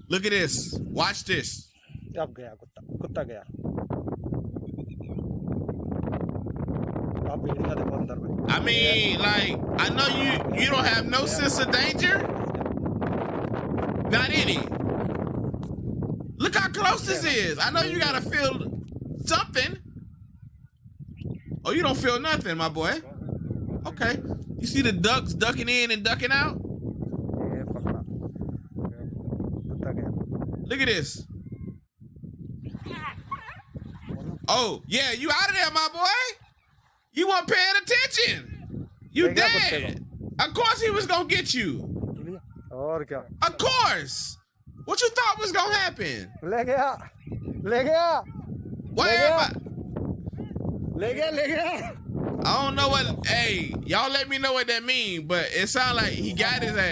Look at this. Watch this. अब गया कुत्ता कुत्ता गया आप भेड़िया देखो अंदर में I mean, like, I know you don't have no sense of danger. Not any. Look how close this is. I know you gotta feel something. Oh, you don't feel nothing, my boy. Okay. You see the ducks ducking in and ducking out? ये पकड़ा कुत्ता गया Look at this. Oh, yeah, you out of there, my boy. You weren't paying attention. You dead. Of course he was gonna get you. और क्या Of course. What you thought was gonna happen? ले गया ले गया Where? ले गया I don't know what. Hey, y'all let me know what that means, but it sounds like he got his ass.